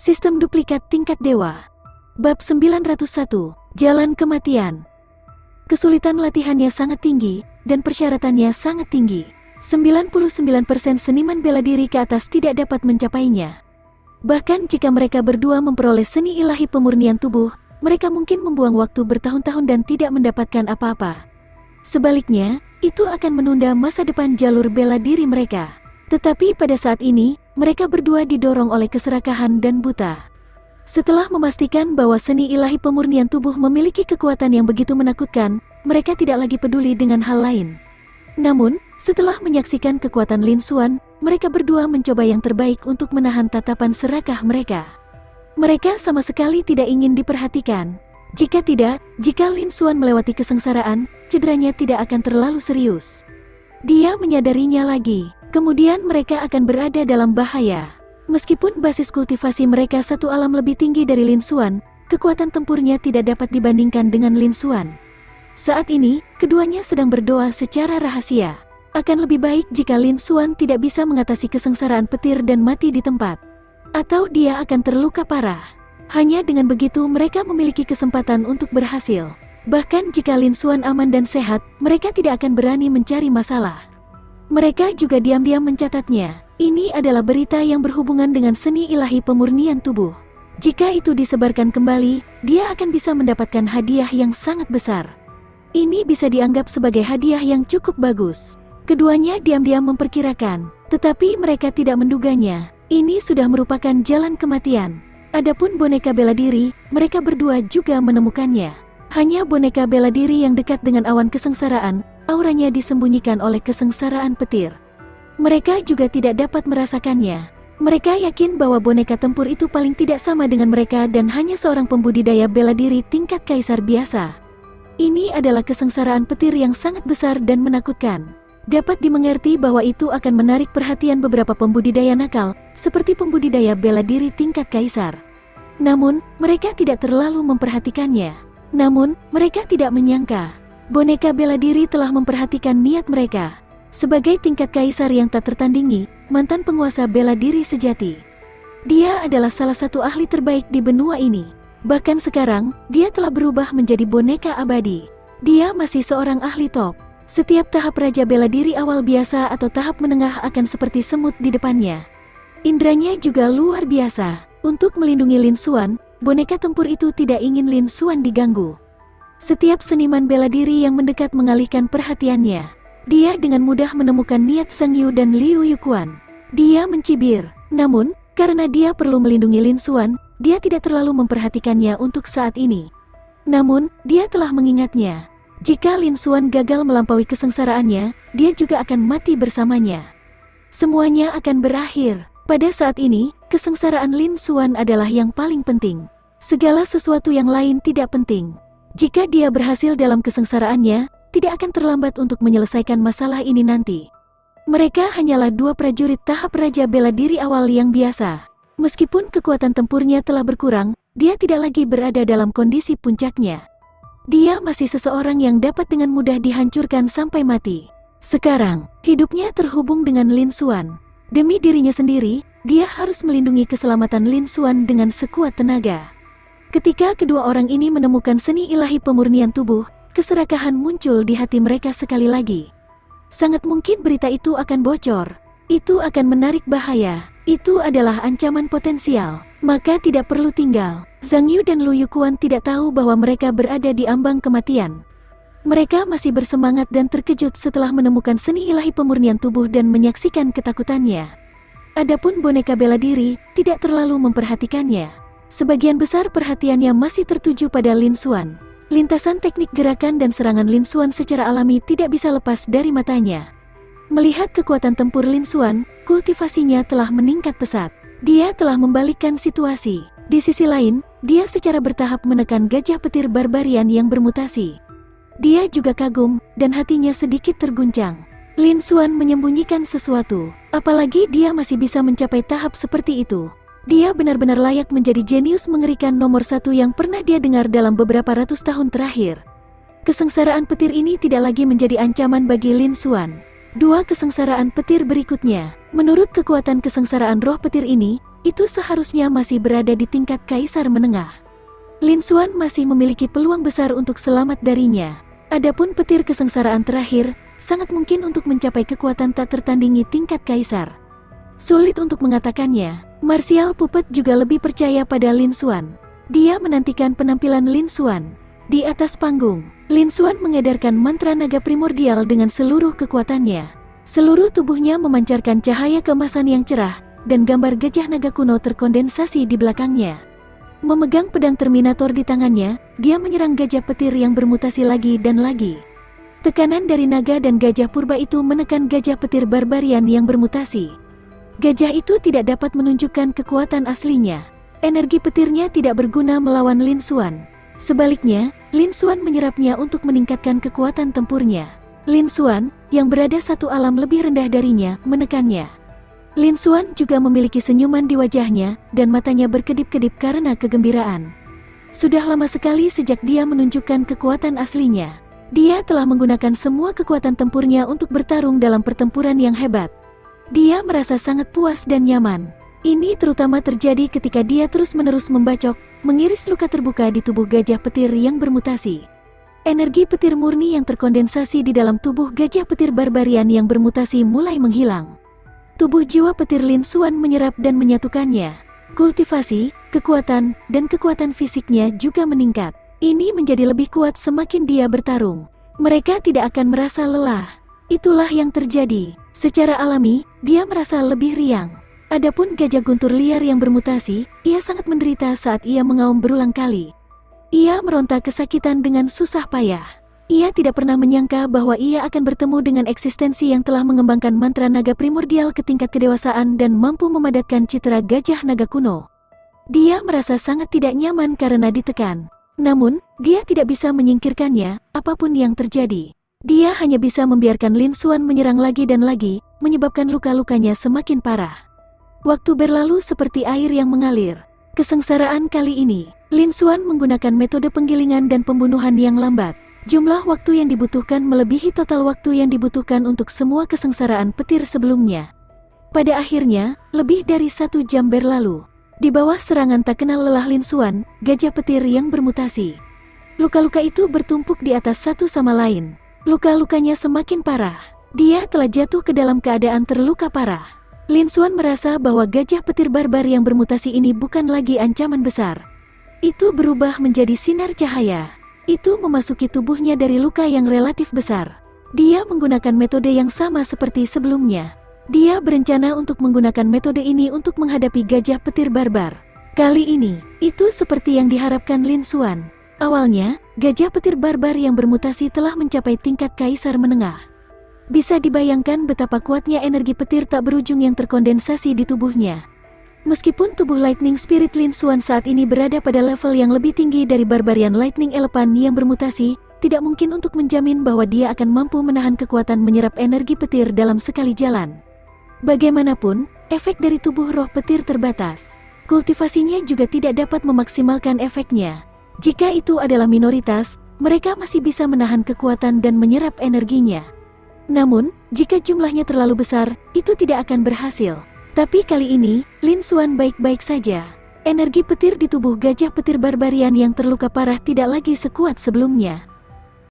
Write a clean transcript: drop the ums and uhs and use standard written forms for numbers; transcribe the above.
Sistem duplikat tingkat dewa. Bab 901, Jalan Kematian. Kesulitan latihannya sangat tinggi, dan persyaratannya sangat tinggi. 99% seniman bela diri ke atas tidak dapat mencapainya. Bahkan jika mereka berdua memperoleh seni ilahi pemurnian tubuh, mereka mungkin membuang waktu bertahun-tahun dan tidak mendapatkan apa-apa. Sebaliknya, itu akan menunda masa depan jalur bela diri mereka. Tetapi pada saat ini, mereka berdua didorong oleh keserakahan dan buta. Setelah memastikan bahwa seni ilahi pemurnian tubuh memiliki kekuatan yang begitu menakutkan, mereka tidak lagi peduli dengan hal lain. Namun, setelah menyaksikan kekuatan Lin Xuan, mereka berdua mencoba yang terbaik untuk menahan tatapan serakah mereka. Mereka sama sekali tidak ingin diperhatikan. Jika Lin Xuan melewati kesengsaraan, cederanya tidak akan terlalu serius. Dia menyadarinya lagi, kemudian mereka akan berada dalam bahaya. Meskipun basis kultivasi mereka satu alam lebih tinggi dari Lin Xuan, kekuatan tempurnya tidak dapat dibandingkan dengan Lin Xuan. Saat ini, keduanya sedang berdoa secara rahasia. Akan lebih baik jika Lin Xuan tidak bisa mengatasi kesengsaraan petir dan mati di tempat. Atau dia akan terluka parah. Hanya dengan begitu mereka memiliki kesempatan untuk berhasil. Bahkan jika Lin Xuan aman dan sehat, mereka tidak akan berani mencari masalah. Mereka juga diam-diam mencatatnya. Ini adalah berita yang berhubungan dengan seni ilahi pemurnian tubuh. Jika itu disebarkan kembali, dia akan bisa mendapatkan hadiah yang sangat besar. Ini bisa dianggap sebagai hadiah yang cukup bagus. Keduanya diam-diam memperkirakan, tetapi mereka tidak menduganya. Ini sudah merupakan jalan kematian. Adapun boneka bela diri, mereka berdua juga menemukannya. Hanya boneka bela diri yang dekat dengan awan kesengsaraan, auranya disembunyikan oleh kesengsaraan petir. Mereka juga tidak dapat merasakannya. Mereka yakin bahwa boneka tempur itu paling tidak sama dengan mereka dan hanya seorang pembudidaya bela diri tingkat kaisar biasa. Ini adalah kesengsaraan petir yang sangat besar dan menakutkan. Dapat dimengerti bahwa itu akan menarik perhatian beberapa pembudidaya nakal, seperti pembudidaya bela diri tingkat kaisar. Namun, mereka tidak terlalu memperhatikannya. Namun, mereka tidak menyangka boneka bela diri telah memperhatikan niat mereka. Sebagai tingkat kaisar yang tak tertandingi, mantan penguasa bela diri sejati. Dia adalah salah satu ahli terbaik di benua ini. Bahkan sekarang, dia telah berubah menjadi boneka abadi. Dia masih seorang ahli top. Setiap tahap raja bela diri awal biasa atau tahap menengah akan seperti semut di depannya. Indranya juga luar biasa. Untuk melindungi Lin Xuan, boneka tempur itu tidak ingin Lin Xuan diganggu. Setiap seniman bela diri yang mendekat mengalihkan perhatiannya. Dia dengan mudah menemukan niat Sang Yu dan Liu Yuquan. Dia mencibir, namun, karena dia perlu melindungi Lin Xuan, dia tidak terlalu memperhatikannya untuk saat ini. Namun, dia telah mengingatnya. Jika Lin Xuan gagal melampaui kesengsaraannya, dia juga akan mati bersamanya. Semuanya akan berakhir. Pada saat ini, kesengsaraan Lin Xuan adalah yang paling penting. Segala sesuatu yang lain tidak penting. Jika dia berhasil dalam kesengsaraannya, tidak akan terlambat untuk menyelesaikan masalah ini nanti. Mereka hanyalah dua prajurit tahap raja bela diri awal yang biasa. Meskipun kekuatan tempurnya telah berkurang, dia tidak lagi berada dalam kondisi puncaknya. Dia masih seseorang yang dapat dengan mudah dihancurkan sampai mati. Sekarang, hidupnya terhubung dengan Lin Xuan. Demi dirinya sendiri, dia harus melindungi keselamatan Lin Xuan dengan sekuat tenaga. Ketika kedua orang ini menemukan seni ilahi pemurnian tubuh, keserakahan muncul di hati mereka sekali lagi. Sangat mungkin berita itu akan bocor. Itu akan menarik bahaya. Itu adalah ancaman potensial. Maka tidak perlu tinggal. Zhang Yu dan Liu Yuquan tidak tahu bahwa mereka berada di ambang kematian. Mereka masih bersemangat dan terkejut setelah menemukan seni ilahi pemurnian tubuh dan menyaksikan ketakutannya. Adapun boneka bela diri tidak terlalu memperhatikannya. Sebagian besar perhatiannya masih tertuju pada Lin Xuan. Lintasan teknik gerakan dan serangan Lin Xuan secara alami tidak bisa lepas dari matanya. Melihat kekuatan tempur Lin Xuan, kultivasinya telah meningkat pesat. Dia telah membalikkan situasi. Di sisi lain, dia secara bertahap menekan gajah petir barbarian yang bermutasi. Dia juga kagum, dan hatinya sedikit terguncang. Lin Xuan menyembunyikan sesuatu, apalagi dia masih bisa mencapai tahap seperti itu. Dia benar-benar layak menjadi jenius mengerikan nomor satu yang pernah dia dengar dalam beberapa ratus tahun terakhir. Kesengsaraan petir ini tidak lagi menjadi ancaman bagi Lin Xuan. Dua kesengsaraan petir berikutnya. Menurut kekuatan kesengsaraan roh petir ini, itu seharusnya masih berada di tingkat kaisar menengah. Lin Xuan masih memiliki peluang besar untuk selamat darinya. Adapun petir kesengsaraan terakhir, sangat mungkin untuk mencapai kekuatan tak tertandingi tingkat kaisar. Sulit untuk mengatakannya, Martial Puppet juga lebih percaya pada Lin Xuan. Dia menantikan penampilan Lin Xuan. Di atas panggung, Lin Xuan mengedarkan mantra naga primordial dengan seluruh kekuatannya. Seluruh tubuhnya memancarkan cahaya keemasan yang cerah, dan gambar gajah naga kuno terkondensasi di belakangnya. Memegang pedang Terminator di tangannya, dia menyerang gajah petir yang bermutasi lagi dan lagi. Tekanan dari naga dan gajah purba itu menekan gajah petir barbarian yang bermutasi. Gajah itu tidak dapat menunjukkan kekuatan aslinya. Energi petirnya tidak berguna melawan Lin Xuan. Sebaliknya, Lin Xuan menyerapnya untuk meningkatkan kekuatan tempurnya. Lin Xuan, yang berada satu alam lebih rendah darinya, menekannya. Lin Xuan juga memiliki senyuman di wajahnya, dan matanya berkedip-kedip karena kegembiraan. Sudah lama sekali sejak dia menunjukkan kekuatan aslinya. Dia telah menggunakan semua kekuatan tempurnya untuk bertarung dalam pertempuran yang hebat. Dia merasa sangat puas dan nyaman. Ini terutama terjadi ketika dia terus-menerus membacok, mengiris luka terbuka di tubuh gajah petir yang bermutasi. Energi petir murni yang terkondensasi di dalam tubuh gajah petir barbarian yang bermutasi mulai menghilang. Tubuh jiwa petir Lin Xuan menyerap dan menyatukannya. Kultivasi, kekuatan, dan kekuatan fisiknya juga meningkat. Ini menjadi lebih kuat semakin dia bertarung. Mereka tidak akan merasa lelah. Itulah yang terjadi. Secara alami, dia merasa lebih riang. Adapun gajah guntur liar yang bermutasi, ia sangat menderita saat ia mengaum berulang kali. Ia meronta kesakitan dengan susah payah. Ia tidak pernah menyangka bahwa ia akan bertemu dengan eksistensi yang telah mengembangkan mantra naga primordial ke tingkat kedewasaan dan mampu memadatkan citra gajah naga kuno. Dia merasa sangat tidak nyaman karena ditekan. Namun, dia tidak bisa menyingkirkannya, apapun yang terjadi. Dia hanya bisa membiarkan Lin Xuan menyerang lagi dan lagi, menyebabkan luka-lukanya semakin parah. Waktu berlalu seperti air yang mengalir. Kesengsaraan kali ini, Lin Xuan menggunakan metode penggilingan dan pembunuhan yang lambat. Jumlah waktu yang dibutuhkan melebihi total waktu yang dibutuhkan untuk semua kesengsaraan petir sebelumnya. Pada akhirnya, lebih dari 1 jam berlalu. Di bawah serangan tak kenal lelah Lin Xuan, gajah petir yang bermutasi. Luka-luka itu bertumpuk di atas satu sama lain. Luka-lukanya semakin parah. Dia telah jatuh ke dalam keadaan terluka parah. Lin Xuan merasa bahwa gajah petir barbar yang bermutasi ini bukan lagi ancaman besar. Itu berubah menjadi sinar cahaya. Itu memasuki tubuhnya dari luka yang relatif besar. Dia menggunakan metode yang sama seperti sebelumnya. Dia berencana untuk menggunakan metode ini untuk menghadapi gajah petir barbar. Kali ini, itu seperti yang diharapkan Lin Xuan. Awalnya, gajah petir barbar yang bermutasi telah mencapai tingkat kaisar menengah. Bisa dibayangkan betapa kuatnya energi petir tak berujung yang terkondensasi di tubuhnya. Meskipun tubuh Lightning Spirit Lin Xuan saat ini berada pada level yang lebih tinggi dari Barbarian Lightning Elephant yang bermutasi, tidak mungkin untuk menjamin bahwa dia akan mampu menahan kekuatan menyerap energi petir dalam sekali jalan. Bagaimanapun, efek dari tubuh roh petir terbatas. Kultivasinya juga tidak dapat memaksimalkan efeknya. Jika itu adalah minoritas, mereka masih bisa menahan kekuatan dan menyerap energinya. Namun, jika jumlahnya terlalu besar, itu tidak akan berhasil. Tapi kali ini, Lin Xuan baik-baik saja. Energi petir di tubuh gajah petir barbarian yang terluka parah tidak lagi sekuat sebelumnya.